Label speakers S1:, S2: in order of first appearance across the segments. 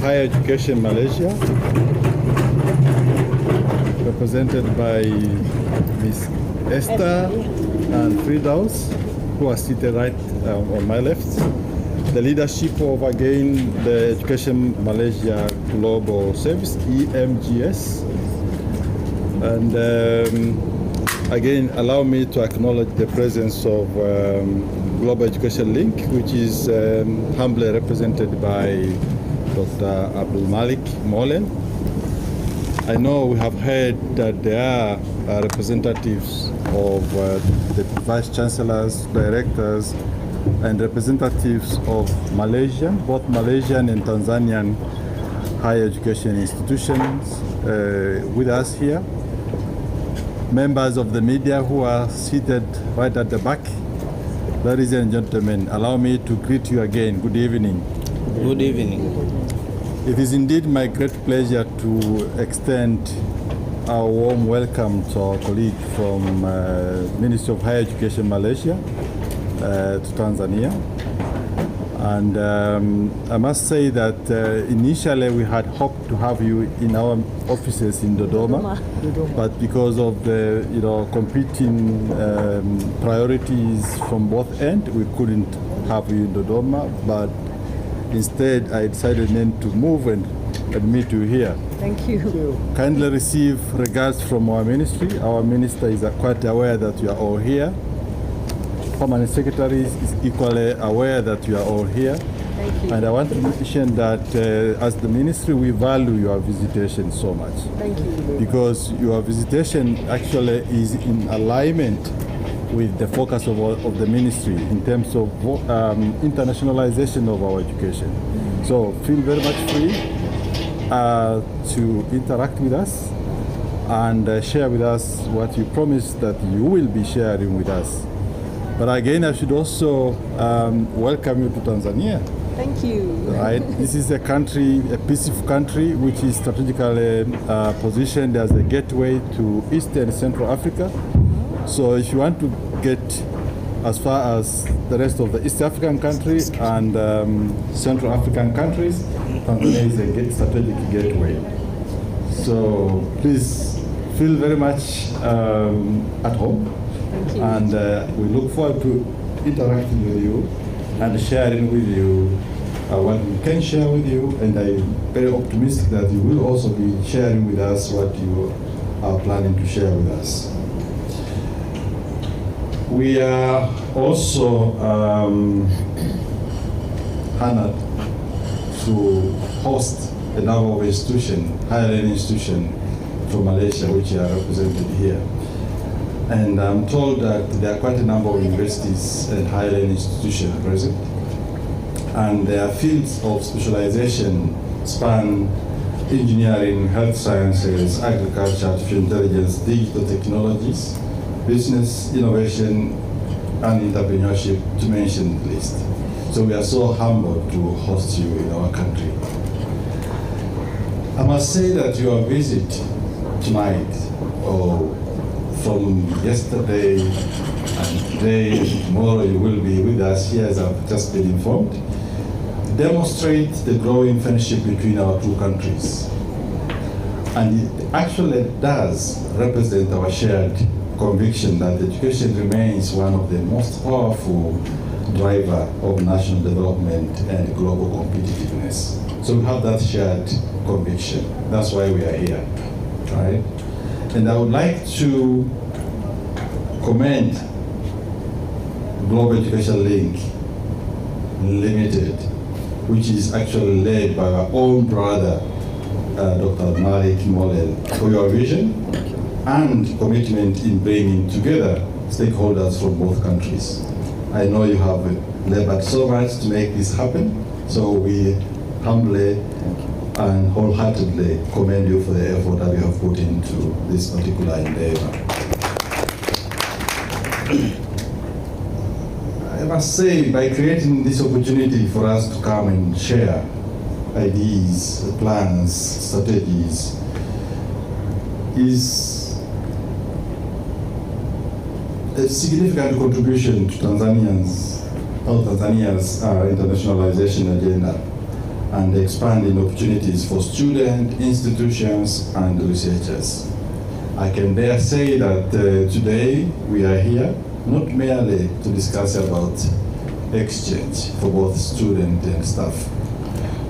S1: Higher Education Malaysia, represented by Ms. Esther and Fridaus, who are seated right on my left. The leadership of, again, the Education Malaysia Global Service, EMGS. And again, allow me to acknowledge the presence of Global Education Link, which is humbly represented by Dr. Abdul Malik Molen. I know we have heard that there are representatives of the Vice Chancellors, Directors, and representatives of Malaysian, both Malaysian and Tanzanian higher education institutions with us here. Members of the media who are seated right at the back. Ladies and gentlemen, allow me to greet you again. Good evening.
S2: Good evening.
S1: It is indeed my great pleasure to extend our warm welcome to our colleague from Ministry of Higher Education Malaysia to Tanzania. And I must say that initially we had hoped to have you in our offices in Dodoma, but because of the competing priorities from both ends, we couldn't have you in Dodoma. But instead, I decided then to move and meet you here.
S3: Thank you.
S1: Kindly receive regards from our ministry. Our minister is quite aware that you are all here. Permanent Secretary is equally aware that you are all here.
S3: Thank you.
S1: And I want to mention that as the ministry, we value your visitation so much.
S3: Thank you.
S1: Because your visitation actually is in alignment with the focus of the ministry in terms of internationalization of our education. So feel very much free to interact with us and share with us what you promised that you will be sharing with us. But again, I should also welcome you to Tanzania.
S3: Thank you.
S1: Right, this is a country, a peaceful country, which is strategically positioned as a gateway to East and Central Africa. So if you want to get as far as the rest of the East African countries and Central African countries, Tanzania is a strategic gateway. So please feel very much at home.
S3: Thank you.
S1: And we look forward to interacting with you and sharing with you what we can share with you. And I'm very optimistic that you will also be sharing with us what you are planning to share with us. We are also honored to host a number of institutions, higher learning institutions from Malaysia, which are represented here. And I'm told that there are quite a number of universities and higher learning institutions present. And their fields of specialization span engineering, health sciences, agriculture, artificial intelligence, digital technologies, business, innovation, and entrepreneurship, to mention the list. So we are so humbled to host you in our country. I must say that your visit tonight, or from yesterday and today, tomorrow you will be with us here, as I've just been informed, demonstrate the growing friendship between our two countries. And it actually does represent our shared conviction that education remains one of the most powerful driver of national development and global competitiveness. So we have that shared conviction. That's why we are here, right? And I would like to commend Global Education Link Limited, which is actually led by our own brother, Dr. Malik Molen, for your vision and commitment in bringing together stakeholders from both countries. I know you have labored so much to make this happen, so we humbly and wholeheartedly commend you for the effort that you have put into this particular endeavor. I must say, by creating this opportunity for us to come and share ideas, plans, strategies, is a significant contribution to Tanzania's internationalization agenda.
S2: and expanding opportunities for students, institutions, and researchers. I can dare say that today we are here not merely to discuss about exchange for both student and staff,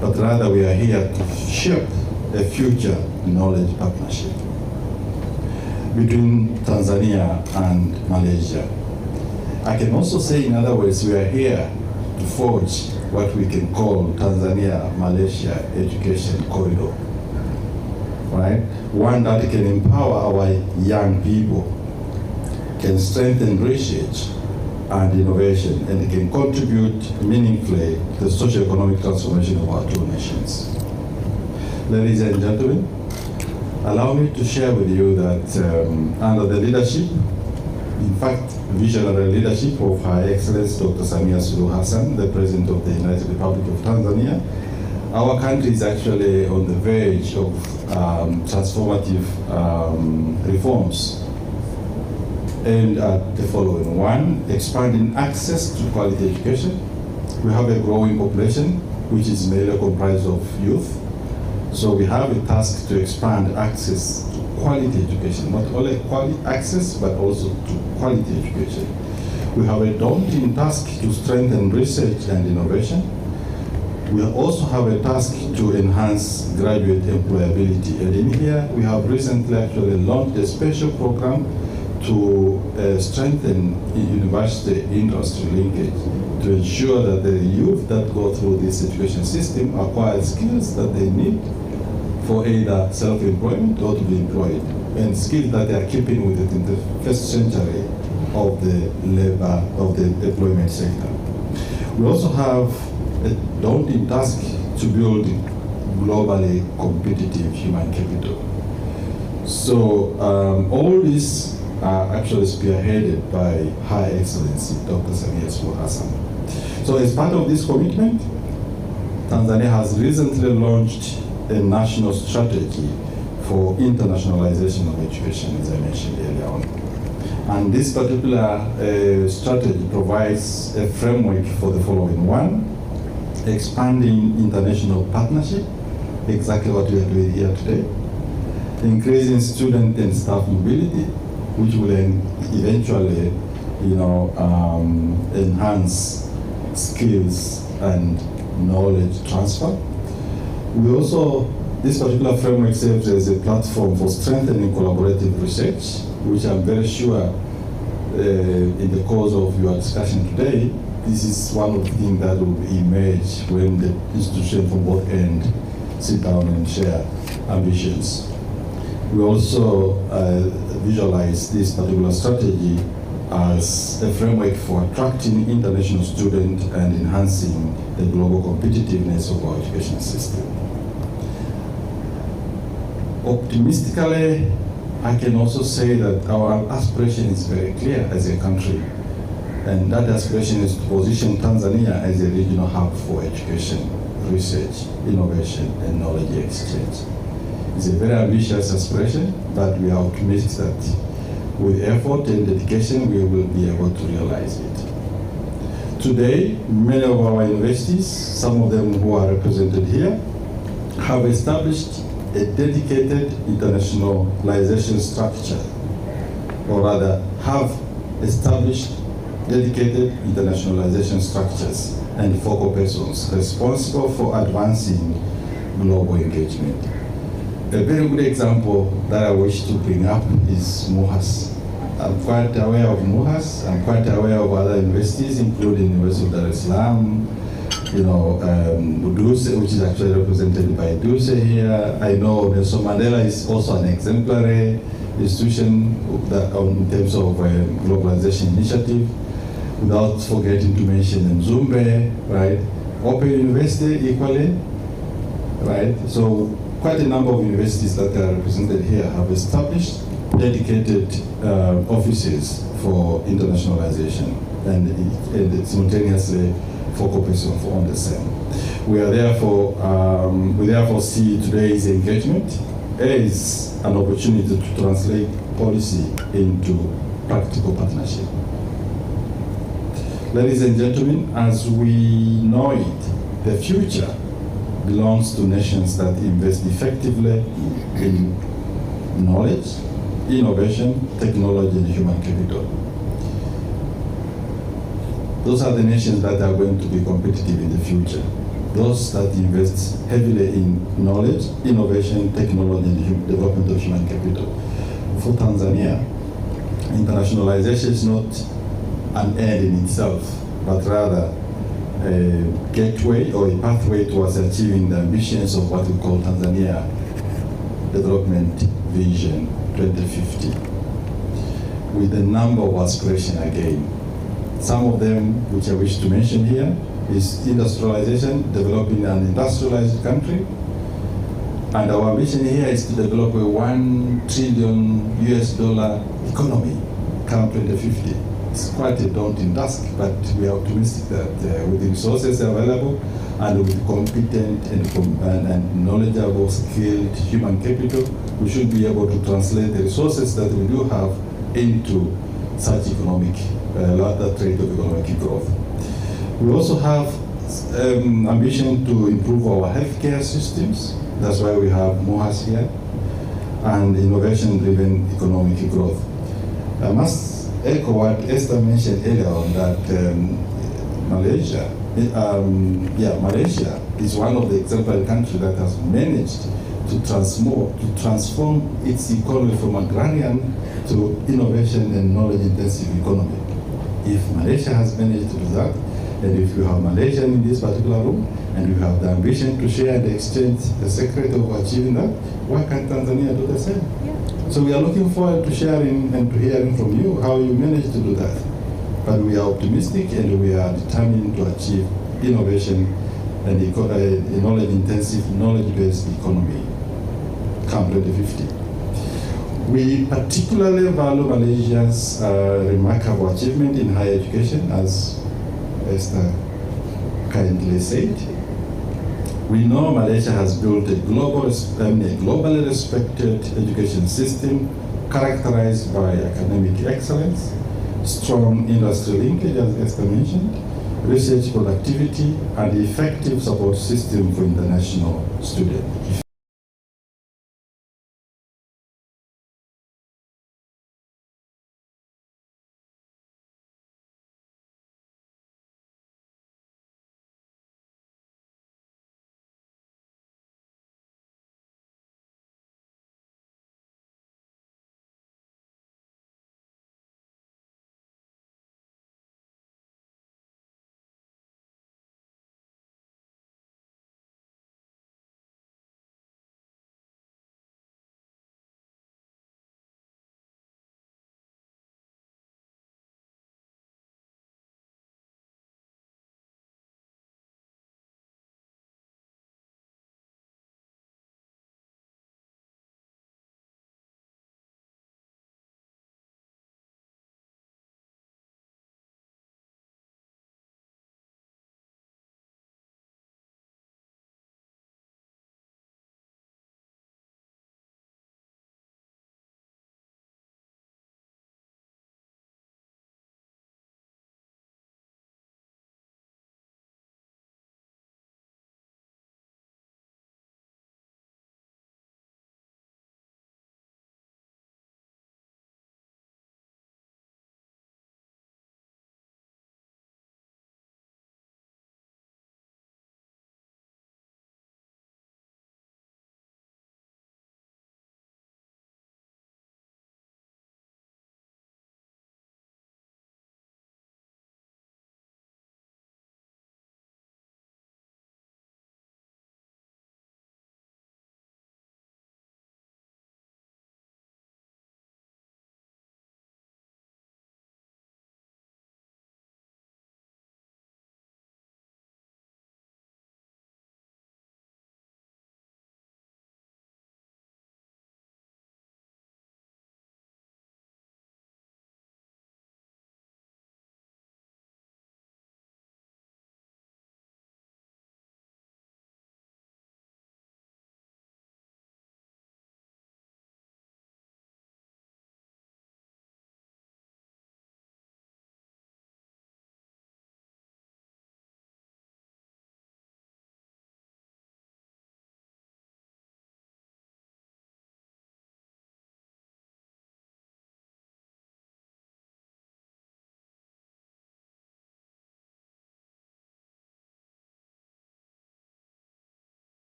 S2: but rather we are here to shape a future knowledge partnership between Tanzania and Malaysia. I can also say, in other words, we are here to forge what we can call Tanzania-Malaysia education corridor, right? One that can empower our young people, can strengthen research and innovation, and can contribute meaningfully to the socio-economic transformation of our two nations. Ladies and gentlemen, allow me to share with you that under the leadership, in fact, visionary leadership of Her Excellency Dr. Samia Suluhu Hassan, the President of the United Republic of Tanzania, our country is actually on the verge of transformative reforms aimed at the following. One, expanding access to quality education. We have a growing population, which is mainly comprised of youth. So we have a task to expand access to quality education, not only quality access, but also to quality education. We have a daunting task to strengthen research and innovation. We also have a task to enhance graduate employability. And in here, we have recently actually launched a special program to strengthen university industry linkage, to ensure that the youth that go through this education system acquire skills that they need for either self-employment or to be employed, and skills that they are keeping with it in the first century of the labor, of the employment sector. We also have a daunting task to build globally competitive human capital. So all these are actually spearheaded by Her Excellency Dr. Samia Suluhu Hassan. So as part of this commitment, Tanzania has recently launched a national strategy for internationalization of education, as I mentioned earlier on. And this particular strategy provides a framework for the following. One, expanding international partnership, exactly what we are doing here today. Increasing student and staff mobility, which will eventually, enhance skills and knowledge transfer. We also, this particular framework serves as a platform for strengthening collaborative research, which I'm very sure in the course of your discussion today, this is one of the things that will emerge when the institutions from both ends sit down and share ambitions. We also visualize this particular strategy as a framework for attracting international students and enhancing the global competitiveness of our education system. Optimistically, I can also say that our aspiration is very clear as a country, and that aspiration is to position Tanzania as a regional hub for education, research, innovation, and knowledge exchange. It's a very ambitious aspiration, but we are optimistic that with effort and dedication, we will be able to realize it. Today, many of our universities, some of them who are represented here, have established a dedicated internationalization structure, or rather have established dedicated internationalization structures and focal persons responsible for advancing global engagement. A very good example that I wish to bring up is MUHAS. I'm quite aware of MUHAS. I'm quite aware of other universities, including University of Dar es Salaam, Uduse, which is actually represented by Uduse here. I know Nelson Mandela is also an exemplary institution that, in terms of globalization initiative, without forgetting to mention Nzumbe, right? Open University equally, right? So quite a number of universities that are represented here have established dedicated offices for internationalization and simultaneously focal person on the same. We therefore see today's engagement as an opportunity to translate policy into practical partnership. Ladies and gentlemen, as we know it, the future belongs to nations that invest effectively in knowledge, innovation, technology, and human capital. Those are the nations that are going to be competitive in the future. Those that invest heavily in knowledge, innovation, technology, and development of human capital. For Tanzania, internationalization is not an end in itself, but rather a gateway or a pathway towards achieving the ambitions of what we call Tanzania Development Vision 2050, with a number of aspirations again. Some of them, which I wish to mention here, is industrialization, developing an industrialized country. And our ambition here is to develop a $1 trillion economy come 2050. It's quite a daunting task, but we are optimistic that with the resources available and with competent and knowledgeable, skilled human capital, we should be able to translate the resources that we do have into such economic, that rate of economic growth. We also have ambition to improve our healthcare systems. That's why we have MOHAS here, and innovation-driven economic growth. I must echo what Esther mentioned earlier on, that Malaysia is one of the exemplary countries that has managed to transform its economy from agrarian to innovation and knowledge-intensive economy. If Malaysia has managed to do that, and if you have Malaysia in this particular room, and you have the ambition to share and exchange the secret of achieving that, why can't Tanzania do the same? Yeah. So we are looking forward to sharing and to hearing from you how you managed to do that. But we are optimistic and we are determined to achieve innovation and a knowledge-intensive, knowledge-based economy come 2050. We particularly value Malaysia's remarkable achievement in higher education, as Esther kindly said. We know Malaysia has built a globally respected education system characterized by academic excellence, strong industry linkage, as Esther mentioned, research productivity, and effective support system for international students.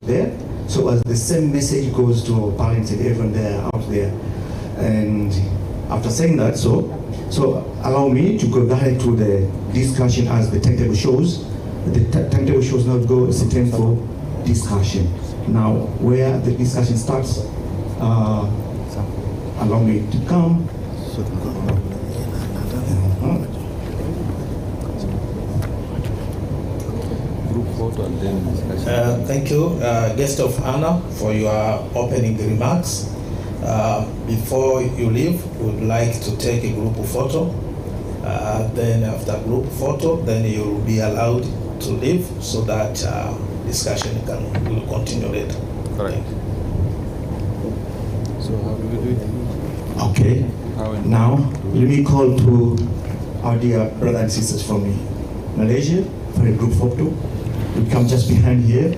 S4: there. So as the same message goes to parents and everyone there out there. And after saying that, so allow me to go ahead to the discussion as the timetable shows. The timetable shows now go certain for discussion. Now, where the discussion starts, allow me to come.
S5: Thank you, guest of honor, for your opening remarks. Before you leave, we would like to take a group photo. Then after group photo, then you will be allowed to leave so that discussion will continue later.
S1: Correct. So how do we do it?
S4: Okay. Now, let me call to our dear brothers and sisters from Malaysia for a group photo. We come just behind here.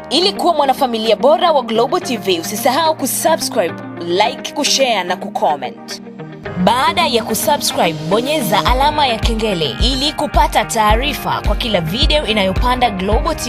S6: Ili kuwa mwanafamilia bora wa Global TV, usisahau kusubscribe, like, kushare na kucomment. Baada ya kusubscribe, bonyeza alama ya kengele ili kupata taarifa kwa kila video inayopanda Global TV.